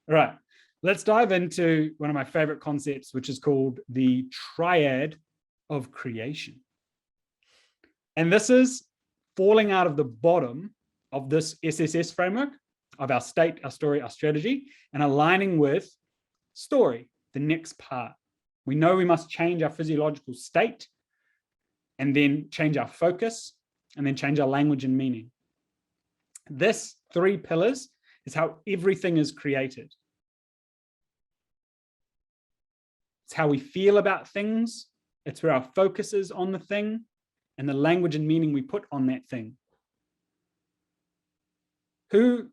All right, let's dive into one of my favorite concepts, which is called the triad of creation. And this is falling out of the bottom of this SSS framework of our state, our story, our strategy, and aligning with story, the next part. We know we must change our physiological state and then change our focus and then change our language and meaning. This 3 pillars is how everything is created. It's how we feel about things. It's where our focus is on the thing and the language and meaning we put on that thing. Who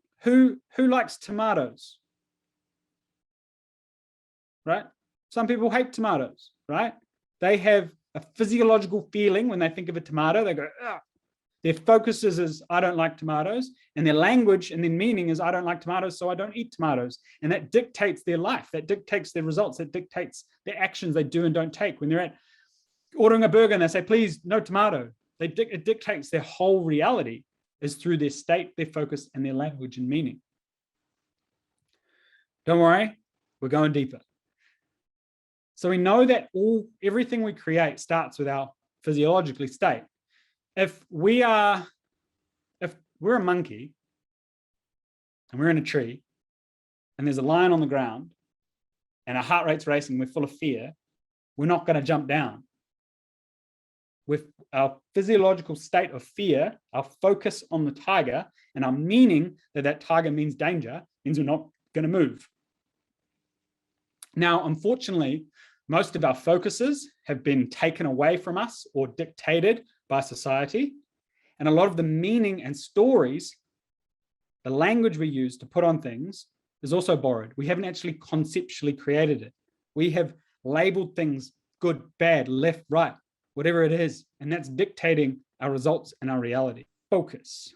likes tomatoes? Right? Some people hate tomatoes, right? They have a physiological feeling when they think of a tomato. They go, ugh. Their focus is, I don't like tomatoes. And their language and their meaning is, I don't like tomatoes, so I don't eat tomatoes. And that dictates their life. That dictates their results. That dictates the actions they do and don't take. When they're at ordering a burger and they say, please, no tomato. It dictates their whole reality is through their state, their focus, and their language and meaning. Don't worry, we're going deeper. So we know that everything we create starts with our physiological state. If we're a monkey and we're in a tree and there's a lion on the ground and our heart rate's racing, we're full of fear, we're not going to jump down. With our physiological state of fear, our focus on the tiger and our meaning that tiger means danger, means we're not going to move. Now, unfortunately, most of our focuses have been taken away from us or dictated by society. And a lot of the meaning and stories, the language we use to put on things is also borrowed. We haven't actually conceptually created it. We have labeled things good, bad, left, right, whatever it is. And that's dictating our results and our reality. Focus.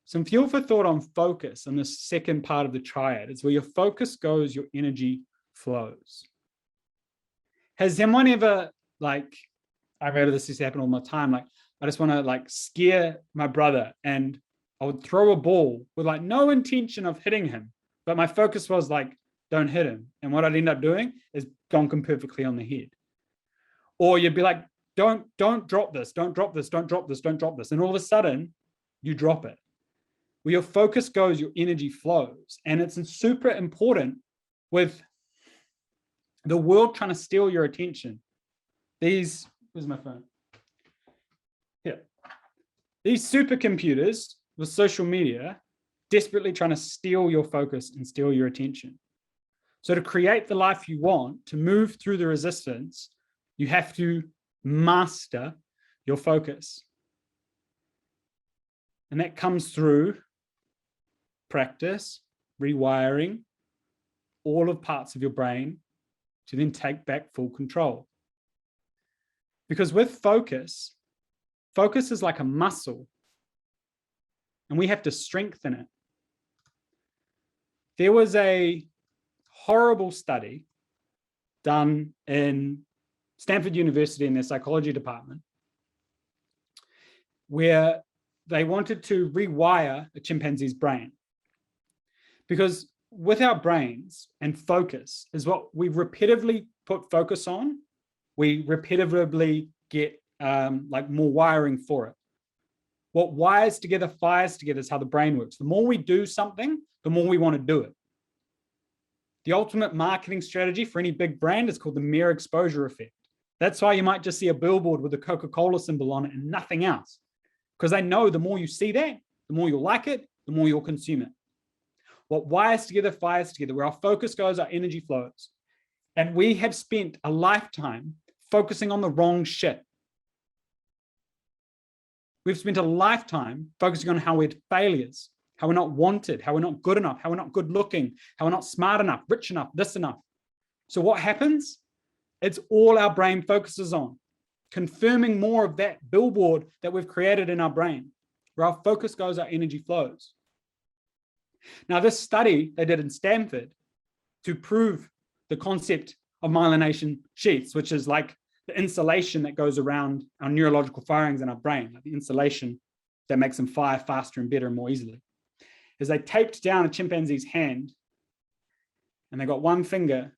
Some fuel for thought on focus on the second part of the triad is where your focus goes, your energy flows. Has someone ever, like, I've heard this happen all my time, like, I just want to scare my brother and I would throw a ball with no intention of hitting him, but my focus was don't hit him. And what I'd end up doing is gonk him perfectly on the head. Or you'd be like, don't drop this, don't drop this, don't drop this, don't drop this. And all of a sudden you drop it. Where your focus goes, your energy flows. And it's super important with the world trying to steal your attention. Where's my phone? Here. These supercomputers with social media desperately trying to steal your focus and steal your attention. So to create the life you want, to move through the resistance, you have to master your focus. And that comes through practice, rewiring all of parts of your brain to then take back full control. Because with focus is like a muscle and we have to strengthen it. There was a horrible study done in Stanford University in their psychology department where they wanted to rewire a chimpanzee's brain. Because with our brains and focus is what we repetitively put focus on, we repetitively get more wiring for it. What wires together, fires together is how the brain works. The more we do something, the more we want to do it. The ultimate marketing strategy for any big brand is called the mere exposure effect. That's why you might just see a billboard with a Coca-Cola symbol on it and nothing else. Because they know the more you see that, the more you'll like it, the more you'll consume it. What wires together, fires together. Where our focus goes, our energy flows. And we have spent a lifetime focusing on the wrong shit. We've spent a lifetime focusing on how we're failures, how we're not wanted, how we're not good enough, how we're not good looking, how we're not smart enough, rich enough, this enough. So what happens? It's all our brain focuses on, confirming more of that billboard that we've created in our brain. Where our focus goes, our energy flows. Now, this study they did in Stanford to prove the concept of myelination sheaths, which is like the insulation that goes around our neurological firings in our brain, like the insulation that makes them fire faster and better and more easily. is they taped down a chimpanzee's hand and they got one finger.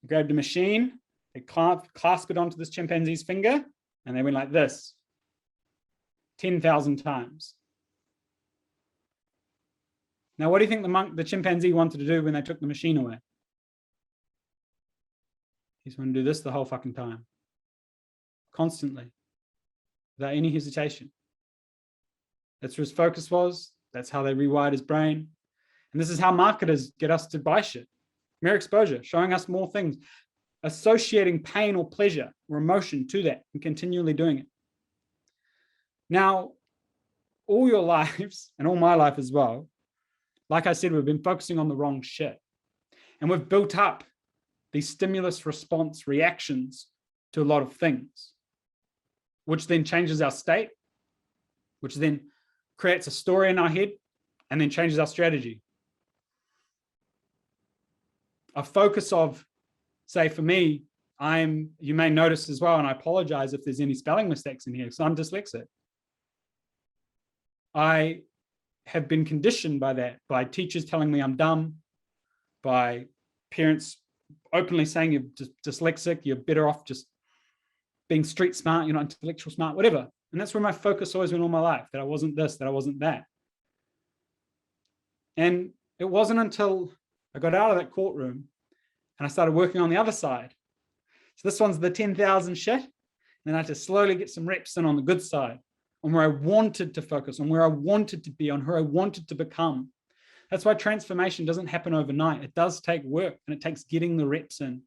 They grabbed a machine, they clasped it onto this chimpanzee's finger, and they went like this 10,000 times. Now, what do you think the chimpanzee wanted to do when they took the machine away? He's going to do this the whole fucking time, constantly, without any hesitation. That's where his focus was. That's how they rewired his brain. And this is how marketers get us to buy shit. Mere exposure, showing us more things, associating pain or pleasure or emotion to that and continually doing it. Now, all your lives and all my life as well, like I said, we've been focusing on the wrong shit. And we've built up these stimulus response reactions to a lot of things, which then changes our state, which then creates a story in our head and then changes our strategy. A focus of, say for me, you may notice as well, and I apologize if there's any spelling mistakes in here, because I'm dyslexic. I have been conditioned by that, by teachers telling me I'm dumb, by parents openly saying you're just dyslexic, you're better off just being street smart, you're not intellectual smart, whatever. And that's where my focus always went all my life, that I wasn't this, that I wasn't that. And it wasn't until I got out of that courtroom and I started working on the other side. So this one's the 10,000 shit. And then I had to slowly get some reps in on the good side, on where I wanted to focus, on where I wanted to be, on who I wanted to become. That's why transformation doesn't happen overnight. It does take work and it takes getting the reps in.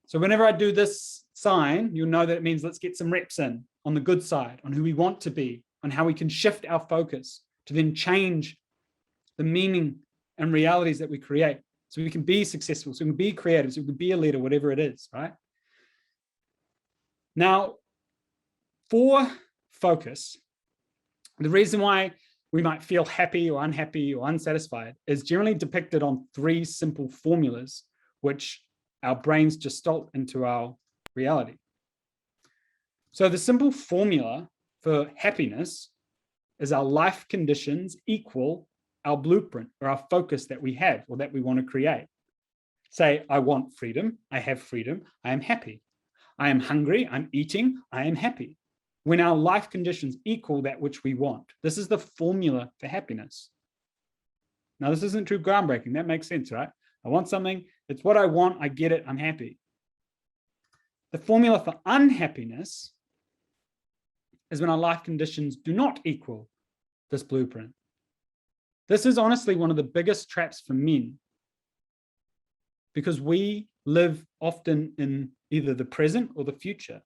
So whenever I do this sign, you'll know that it means let's get some reps in on the good side, on who we want to be, on how we can shift our focus to then change the meaning and realities that we create. So we can be successful, so we can be creative, so we can be a leader, whatever it is, right? Now, for focus, the reason why we might feel happy or unhappy or unsatisfied is generally depicted on 3 simple formulas, which our brains gestalt into our reality. So the simple formula for happiness is our life conditions equal our blueprint or our focus that we have or that we want to create. Say, I want freedom, I have freedom, I am happy. I am hungry, I'm eating, I am happy. When our life conditions equal that which we want. This is the formula for happiness. Now, this isn't too groundbreaking. That makes sense, right? I want something, it's what I want, I get it, I'm happy. The formula for unhappiness is when our life conditions do not equal this blueprint. This is honestly one of the biggest traps for men, because we live often in either the present or the future.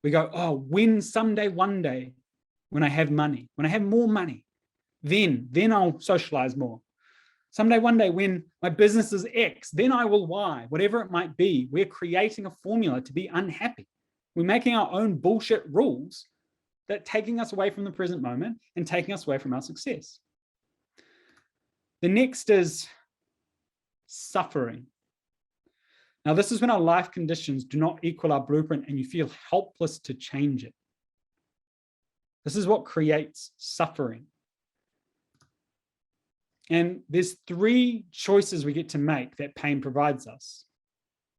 We go, oh, when someday, one day, when I have money, when I have more money, then I'll socialize more. Someday, one day, when my business is X, then I will Y, whatever it might be. We're creating a formula to be unhappy. We're making our own bullshit rules that are taking us away from the present moment and taking us away from our success. The next is suffering. Now, this is when our life conditions do not equal our blueprint and you feel helpless to change it. This is what creates suffering. And there's 3 choices we get to make that pain provides us.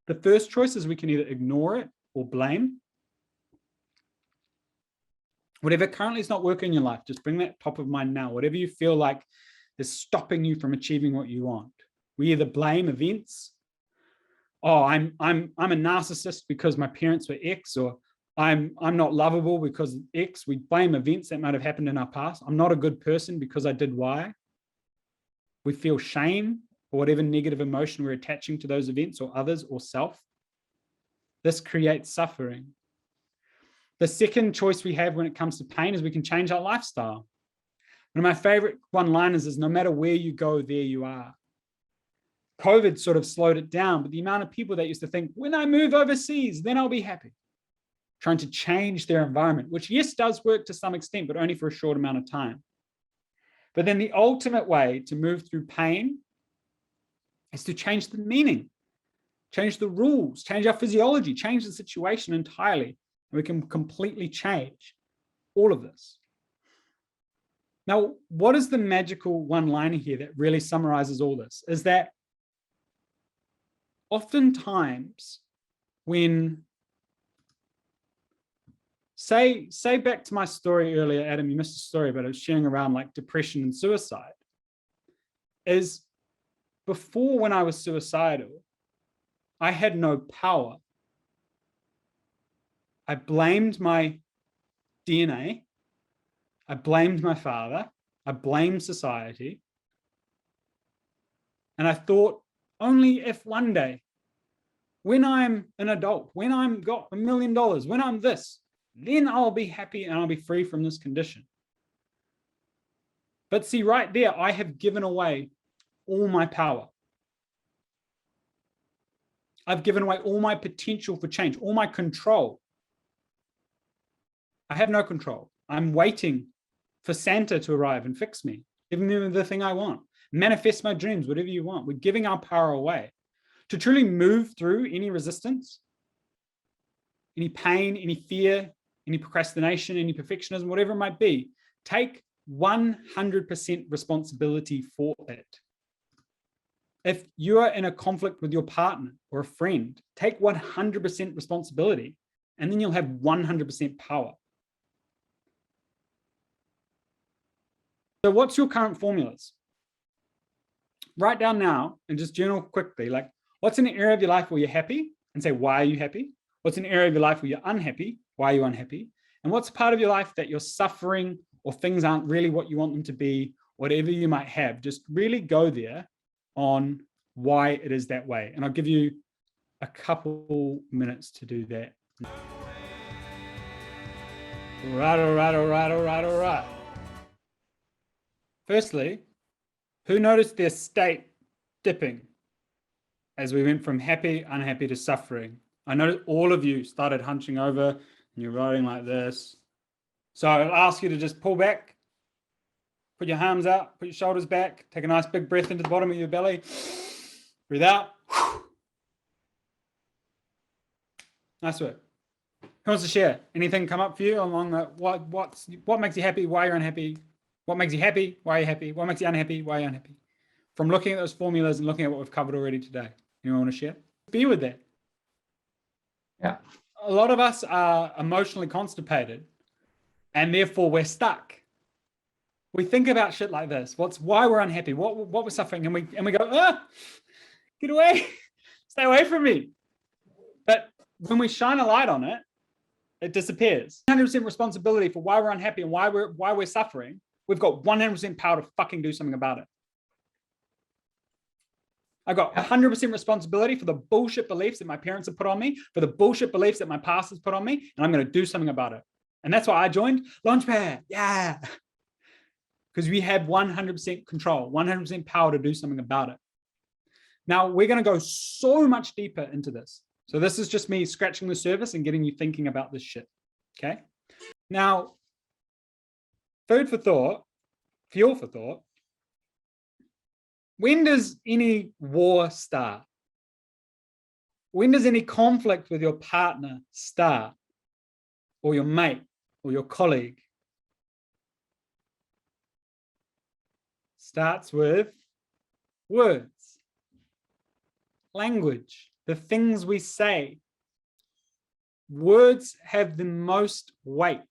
The first choice is we can either ignore it or blame. Whatever currently is not working in your life, just bring that top of mind now. Whatever you feel like is stopping you from achieving what you want. We either blame events. Oh, I'm a narcissist because my parents were X, or I'm not lovable because X. We blame events that might have happened in our past. I'm not a good person because I did Y. We feel shame or whatever negative emotion we're attaching to those events or others or self. This creates suffering. The second choice we have when it comes to pain is we can change our lifestyle. One of my favorite one-liners is, no matter where you go, there you are. COVID sort of slowed it down, but the amount of people that used to think, when I move overseas, then I'll be happy. Trying to change their environment, which yes, does work to some extent, but only for a short amount of time. But then the ultimate way to move through pain is to change the meaning, change the rules, change our physiology, change the situation entirely. And we can completely change all of this. Now, what is the magical one-liner here that really summarizes all this? Is that oftentimes when, say back to my story earlier, Adam, you missed the story, but I was sharing around like depression and suicide, is before, when I was suicidal, I had no power. I blamed my DNA. I blamed my father. I blamed society. And I thought, only if one day, when I'm an adult, when I'm got $1 million, when I'm this, then I'll be happy and I'll be free from this condition. But see, right there, I have given away all my power. I've given away all my potential for change, all my control. I have no control. I'm waiting for Santa to arrive and fix me, give me the thing I want, manifest my dreams, whatever you want. We're giving our power away. To truly move through any resistance, any pain, any fear, any procrastination, any perfectionism, whatever it might be, take 100% responsibility for it. If you are in a conflict with your partner or a friend, take 100% responsibility, and then you'll have 100% power. So what's your current formulas? Write down now and just journal quickly, like, what's an area of your life where you're happy? And say, why are you happy? What's an area of your life where you're unhappy? Why are you unhappy? And what's a part of your life that you're suffering or things aren't really what you want them to be, whatever you might have? Just really go there on why it is that way. And I'll give you a couple minutes to do that. All right. Firstly, who noticed their state dipping as we went from happy, unhappy to suffering? I noticed all of you started hunching over and you're writing like this. So I'll ask you to just pull back, put your arms out, put your shoulders back, take a nice big breath into the bottom of your belly, breathe out. Nice work. Who wants to share? Anything come up for you along the, what makes you happy, why you're unhappy? What makes you happy, why are you happy? What makes you unhappy, why are you unhappy? From looking at those formulas and looking at what we've covered already today. Anyone want to share? Be with that. Yeah. A lot of us are emotionally constipated and therefore we're stuck. We think about shit like this. Why we're unhappy, what we're suffering, and we go, get away, stay away from me. But when we shine a light on it, it disappears. 100% responsibility for why we're unhappy and why we're suffering. We've got 100% power to fucking do something about it. I got 100% responsibility for the bullshit beliefs that my parents have put on me, for the bullshit beliefs that my past has put on me, and I'm going to do something about it. And that's why I joined Launchpad. Yeah. Because we have 100% control, 100% power to do something about it. Now, we're going to go so much deeper into this. So this is just me scratching the surface and getting you thinking about this shit. Okay. Now, food for thought, fuel for thought. When does any war start? When does any conflict with your partner start? Or your mate or your colleague? Starts with words, language, the things we say. Words have the most weight.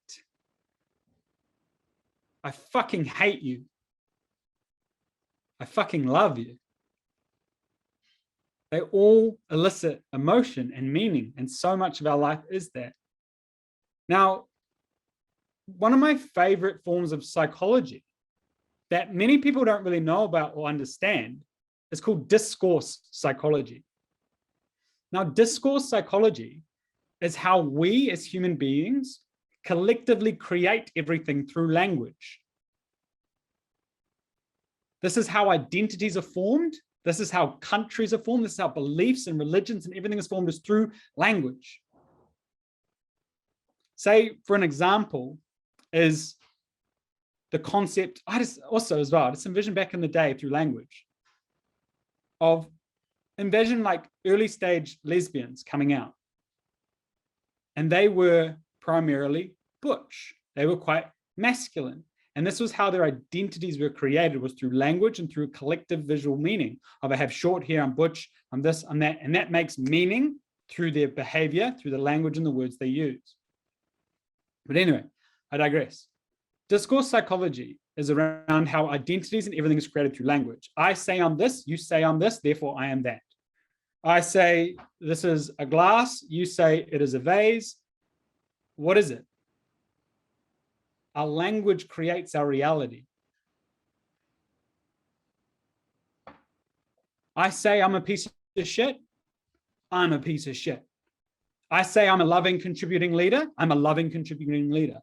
I fucking hate you. I fucking love you. They all elicit emotion and meaning, and so much of our life is that. Now, one of my favorite forms of psychology that many people don't really know about or understand is called discourse psychology. Now, discourse psychology is how we as human beings collectively create everything through language. This is how identities are formed. This is how countries are formed. This is how beliefs and religions and everything is formed, is through language. Say, for an example, is the concept, I just envision back in the day through language of envision like early stage lesbians coming out. And they were primarily butch. They were quite masculine. And this was how their identities were created, was through language and through collective visual meaning of I have short hair, I'm butch, I'm this, I'm that. And that makes meaning through their behavior, through the language and the words they use. But anyway, I digress. Discourse psychology is around how identities and everything is created through language. I say I'm this, you say I'm this, therefore I am that. I say this is a glass, you say it is a vase. What is it? Our language creates our reality. I say I'm a piece of shit, I'm a piece of shit. I say I'm a loving, contributing leader, I'm a loving, contributing leader.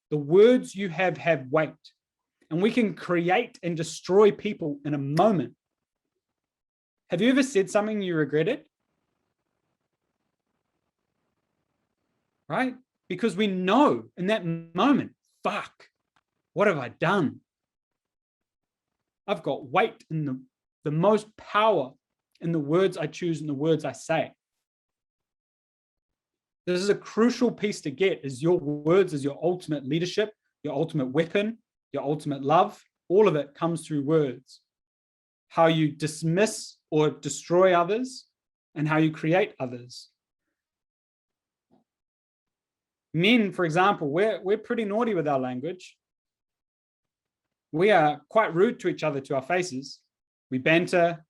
The words you have weight, and we can create and destroy people in a moment. Have you ever said something you regretted? Right? Because we know in that moment, fuck, what have I done? I've got weight in the most power in the words I choose and the words I say. This is a crucial piece to get, is your words is your ultimate leadership, your ultimate weapon, your ultimate love. All of it comes through words. How you dismiss or destroy others and how you create others. Men, for example, we're pretty naughty with our language. We are quite rude to each other, to our faces. We banter,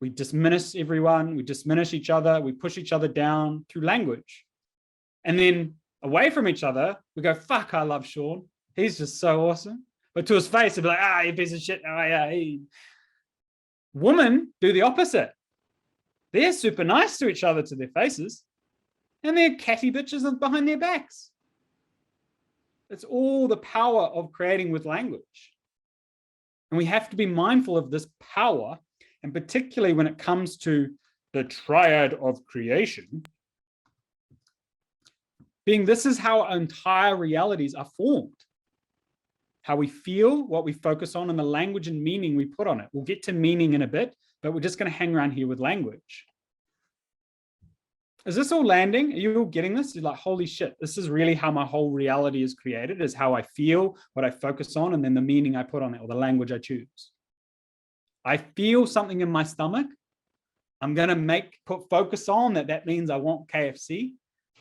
we diminish everyone, we diminish each other, we push each other down through language. And then away from each other, we go, fuck, I love Sean. He's just so awesome. But to his face, he'd be like, you piece of shit. Oh, yeah. Women do the opposite. They're super nice to each other to their faces, and they're catty bitches behind their backs. It's all the power of creating with language. And we have to be mindful of this power, and particularly when it comes to the triad of creation, being this is how our entire realities are formed. How we feel, what we focus on, and the language and meaning we put on it. We'll get to meaning in a bit, but we're just going to hang around here with language. Is this all landing? Are you all getting this? You're like, holy shit, this is really how my whole reality is created, is how I feel, what I focus on, and then the meaning I put on it, or the language I choose. I feel something in my stomach. I'm going to put focus on that. That means I want KFC,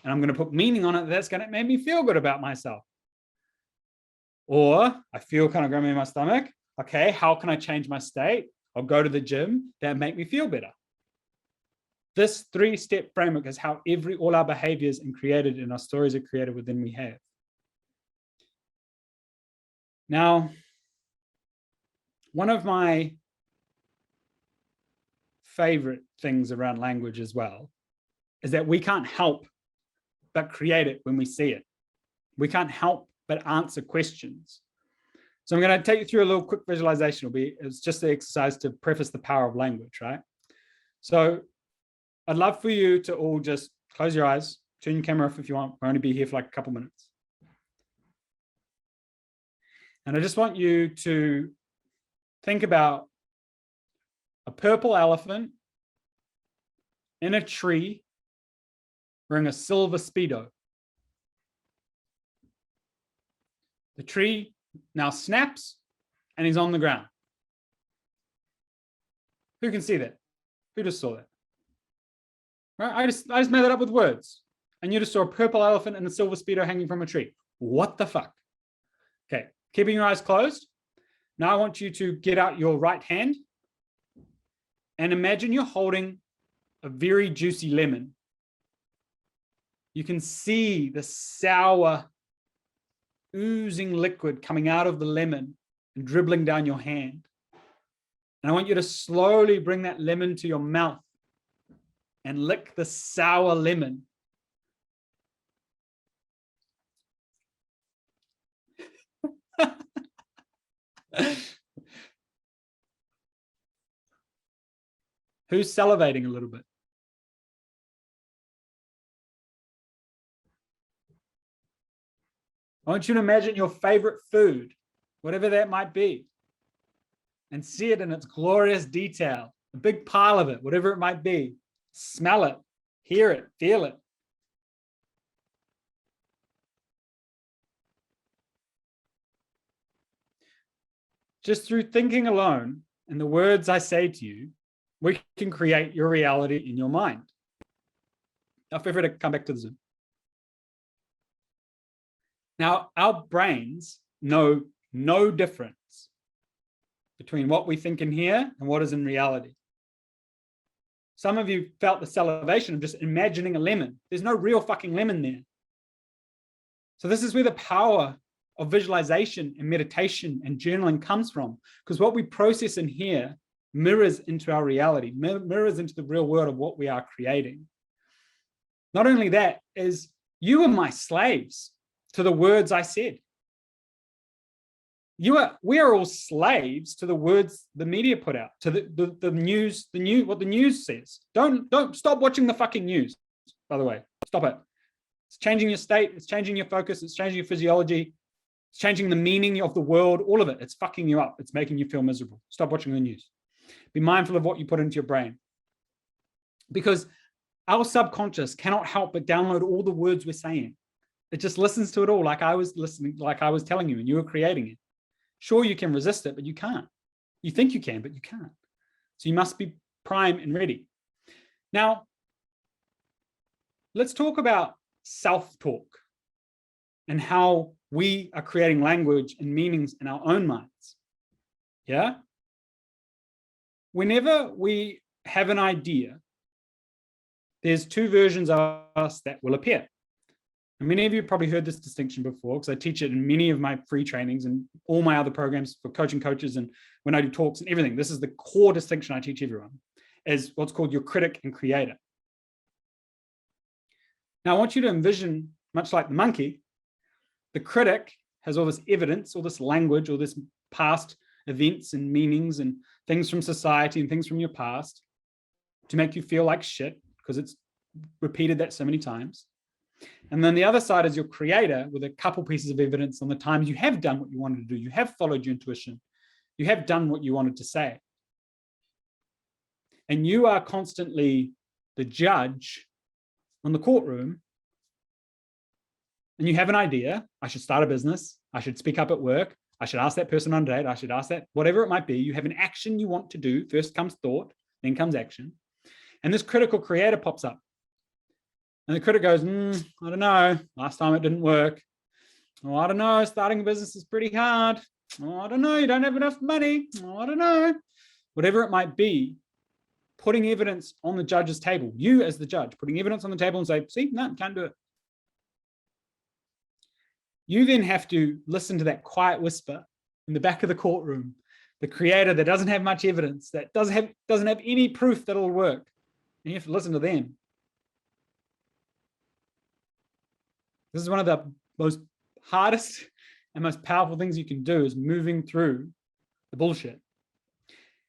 and I'm going to put meaning on it. That's going to make me feel good about myself. Or I feel kind of grumpy in my stomach. Okay, how can I change my state? I'll go to the gym. That make me feel better. This 3-step framework is how all our behaviors and created and our stories are created within we have. Now, one of my favorite things around language as well is that we can't help but create it when we see it. We can't help but answer questions. So I'm going to take you through a little quick visualization. It's just the exercise to preface the power of language, right? So I'd love for you to all just close your eyes, turn your camera off if you want. We'll only be here for like a couple minutes. And I just want you to think about a purple elephant in a tree wearing a silver Speedo. The tree now snaps and he's on the ground. Who can see that? Who just saw that? Right? I just made that up with words. And you just saw a purple elephant and a silver Speedo hanging from a tree. What the fuck? Okay, keeping your eyes closed. Now I want you to get out your right hand and imagine you're holding a very juicy lemon. You can see the sour, oozing liquid coming out of the lemon and dribbling down your hand. And I want you to slowly bring that lemon to your mouth and lick the sour lemon. Who's salivating a little bit? I want you to imagine your favorite food, whatever that might be, and see it in its glorious detail, a big pile of it, whatever it might be. Smell it, hear it, feel it. just through thinking alone and the words I say to you, we can create your reality in your mind. Now, feel free to come back to the Zoom. Now, our brains know no difference between what we think in here and what is in reality. Some of you felt the salivation of just imagining a lemon. There's no real fucking lemon there. So this is where the power of visualization and meditation and journaling comes from, because what we process in here mirrors into our reality, mirrors into the real world of what we are creating. Not only that, is you are my slaves to the words I said. We are all slaves to the words the media put out, to the news, what the news says. Don't stop watching the fucking news, by the way. Stop it. It's changing your state, it's changing your focus, it's changing your physiology, it's changing the meaning of the world, all of it. It's fucking you up. It's making you feel miserable. Stop watching the news. Be mindful of what you put into your brain. Because our subconscious cannot help but download all the words we're saying. It just listens to it all, like I was telling you, and you were creating it. Sure, you can resist it, but you can't. You think you can, but you can't. So you must be prime and ready. Now, let's talk about self-talk and how we are creating language and meanings in our own minds. Yeah? Whenever we have an idea, there's two versions of us that will appear. And many of you probably heard this distinction before, because I teach it in many of my free trainings and all my other programs for coaching coaches and when I do talks and everything. This is the core distinction I teach everyone, is what's called your critic and creator. Now, I want you to envision, much like the monkey, the critic has all this evidence, all this language, all this past events and meanings and things from society and things from your past to make you feel like shit, because it's repeated that so many times. And then the other side is your creator with a couple pieces of evidence on the times you have done what you wanted to do. You have followed your intuition. You have done what you wanted to say. And you are constantly the judge on the courtroom. And you have an idea. I should start a business. I should speak up at work. I should ask that person on a date. I should ask that, whatever it might be. You have an action you want to do. First comes thought, then comes action. And this critical creator pops up. And the critic goes, I don't know. Last time it didn't work. Oh, I don't know. Starting a business is pretty hard. Oh, I don't know. You don't have enough money. Oh, I don't know. Whatever it might be, putting evidence on the judge's table. You as the judge, putting evidence on the table and say, see, no, can't do it. You then have to listen to that quiet whisper in the back of the courtroom, the creator that doesn't have much evidence, that doesn't have any proof that it'll work. And you have to listen to them. This is one of the most hardest and most powerful things you can do, is moving through the bullshit.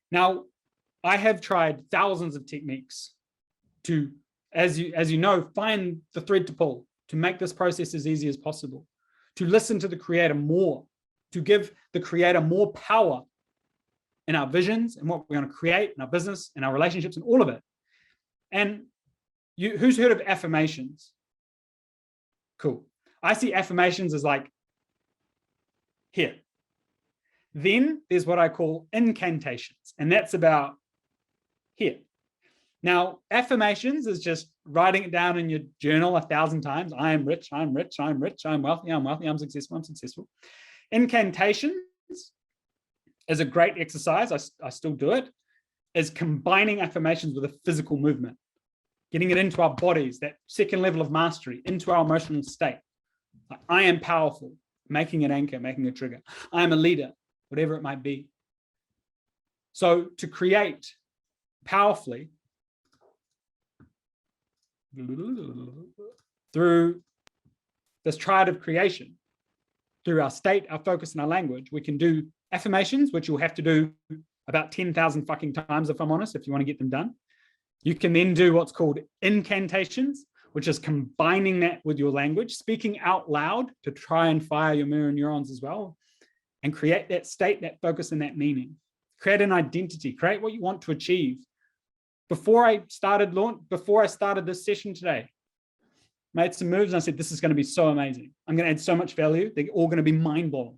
Now, I have tried thousands of techniques to, as you know, find the thread to pull, to make this process as easy as possible, to listen to the creator more, to give the creator more power in our visions and what we're going to create in our business and our relationships and all of it. And who's heard of affirmations? Cool. I see affirmations as like here. Then there's what I call incantations, and that's about here. Now, affirmations is just writing it down in your journal 1,000 times. I am rich, I'm rich, I'm rich, I'm wealthy, I'm successful, I'm successful. Incantations is a great exercise. I still do it, is combining affirmations with a physical movement, getting it into our bodies, that second level of mastery, into our emotional state. Like, I am powerful, making an anchor, making a trigger. I am a leader, whatever it might be. So to create powerfully through this triad of creation, through our state, our focus, and our language, we can do affirmations, which you'll have to do about 10,000 fucking times, if I'm honest, if you want to get them done. You can then do what's called incantations, which is combining that with your language, speaking out loud to try and fire your mirror neurons as well, and create that state, that focus, and that meaning. Create an identity, create what you want to achieve. Before I started this session today, made some moves and I said, this is going to be so amazing. I'm going to add so much value. They're all going to be mind-blowing.